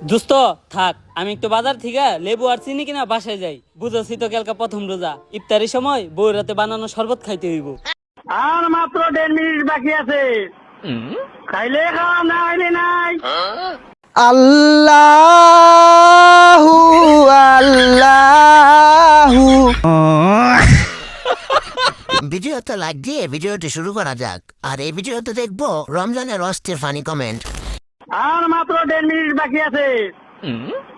দোস্ত থাক, আমি একটু বাজার থেকে লেবু আর চিনি কিনা বাসায় যাই। বুঝেছি তো কালকা প্রথম রোজা, ইফতারের সময় বউ রাতে বানানো শরবত খাইতে হইব। আর মাত্র 1.5 মিনিট বাকি আছে। খাইলে খাওয়া, না খাইলে নাই। আল্লাহু আল্লাহু। ভিডিওতে লাইক দিয়ে ভিডিওটি শুরু করা যাক। আর এই ভিডিওতে দেখবো রমজানের অস্থির ফানি কমেন্ট। আর মাত্র 1.5 মিনিট বাকি আছে।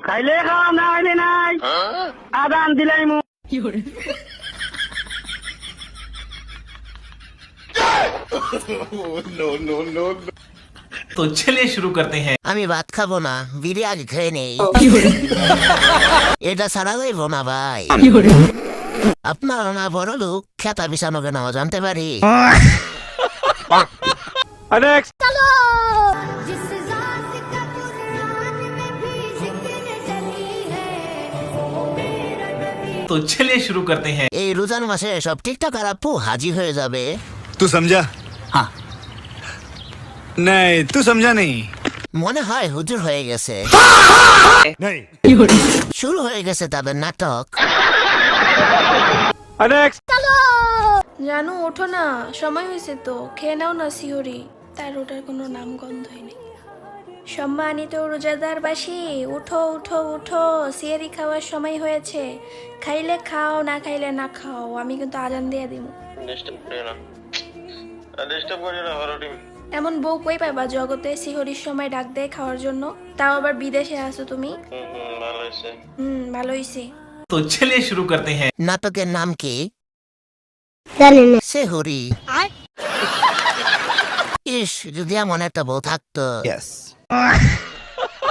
খাইলে খাওয়া, না খাইলে নাই। আদান দিলাই মু। तो चलिए शुरू करते हैं। আমি ভাত খাবো না, ভিডিও আগে খেয়ে নেই। এটা ছাড়া যাইব না ভাই। আপনার না বড় লোক, খেতা বিছানো কেন জানতে পারি? নেক্সট। जिस जात का कुरान में भी जिक्र चली है वो मेरा नबी। तो चलिए शुरू करते हैं। এই রোজার মাসে সব টিকটক আর আপু হাজির হয়ে যাবে। तू समझा? हाँ। नहीं, तू समझा नहीं। মনে হয় হুজুর হয়ে গেছে। नहीं। শুরু হয়ে গেছে তাদের নাটক। নেক্সট। জানু ওঠো না, সময় হয়েছে তো, খেয়ে নাও না সিহরি। তার ওটার কোনো নাম গন্ধই নেই। সম্মানিত রোজাদারবাসী, উঠো উঠো উঠো, সিহরি খাওয়ার সময় হয়েছে। খাইলে খাও, না খাইলে না খাও, আমি কিন্তু আজান দিয়ে দিব। এমন বউ কই পাইবা জগতে সিহরির সময় ডাক দেয় খাওয়ার জন্য, তাও আবার বিদেশে আছো তুমি। ভালো হইছে। तो चलिए शुरू करते हैं। নাটকের নাম কি? সেহরি। ইস, যদি এমন একটা বউ থাকতো। यस।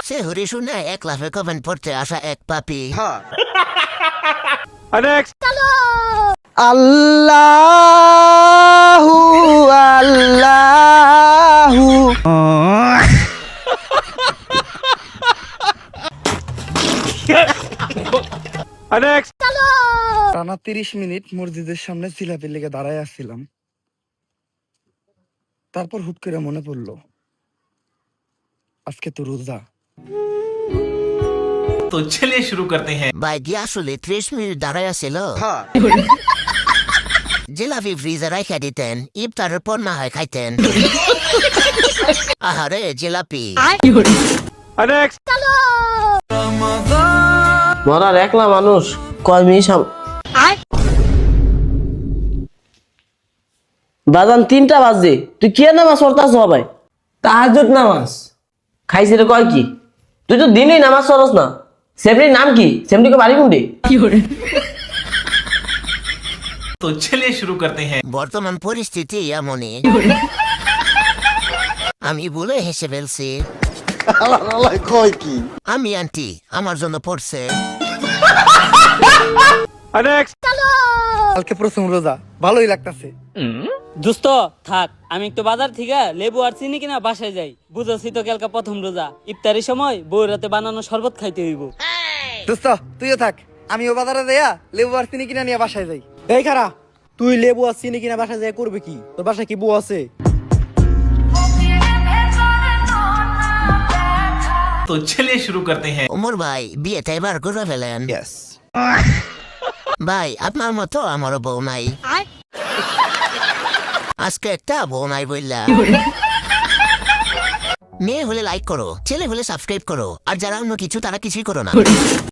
সেহরি শুনে এক লাফে কমেন্ট পড়তে আসা এক পাপি। নেক্সট। আল্লাহু আল্লাহু। নেক্সট। টানা 30 মিনিট মসজিদের সামনে জিলাপির লেগে দাঁড়ায় আসছিলাম। তারপর হুট করে মনে পড়লো আজকে তো রোজা। तो चलिए शुरू करते हैं। ভাই কি আসলে 30 মিনিট দাঁড়ায় ছিল? জিলাপি ফ্রিজে রাখা দিতেন, ইফতারের পর না হয় খাইতেন। আহারে জিলাপি। নেক্সট। মরার একলা মানুষ কয় মিনিট বাজান 3টা বাজে, তুই কি নামাজ পড়তাস ভাই? তাহাজ্জুদ নামাজ খাইছি রে, কয় কি তুই তো দিনই নামাজ পড়স না। সেমরির নাম কি? সেমরিকে বাড়ি কোনটি? तो चलिए शुरू करते हैं। বর্তমান পরিস্থিতি এমনই। আমি বলে হেসে ফেলছি। আমি আন্টি, আমার জন্য পড়ছে। নেক্সট। কালকে প্রথম রোজা, ভালোই লাগতাছে। দোস্ত থাক, আমি একটু বাজার থেকে লেবু আর চিনি কিনা বাসায় যাই। বুঝেছি তো কালকা প্রথম রোজা, ইফতারের সময় বউ রাতে বানানো শরবত খাইতে হইব। দোস্ত তুইও থাক, আমিও বাজারে যাইয়া লেবু আর চিনি কিনা নিয়ে বাসায় যাই। এই খারা, তুই লেবু আর চিনি কিনা বাসায় যাই করবে কি? তোর বাসায় কি বউ আছে? तो चलिए शुरू करते हैं। ওমর ভাই, বিয়েটা এবার করে ফেলেন। ইয়েস। ভাই আপনার মতো আমারও বউ নাই। আজকে একটা বউ নাই বললা। মেয়ে হলে লাইক করো, ছেলে হলে সাবস্ক্রাইব করো, আর যারা অন্য কিছু তারা কিছুই করো না।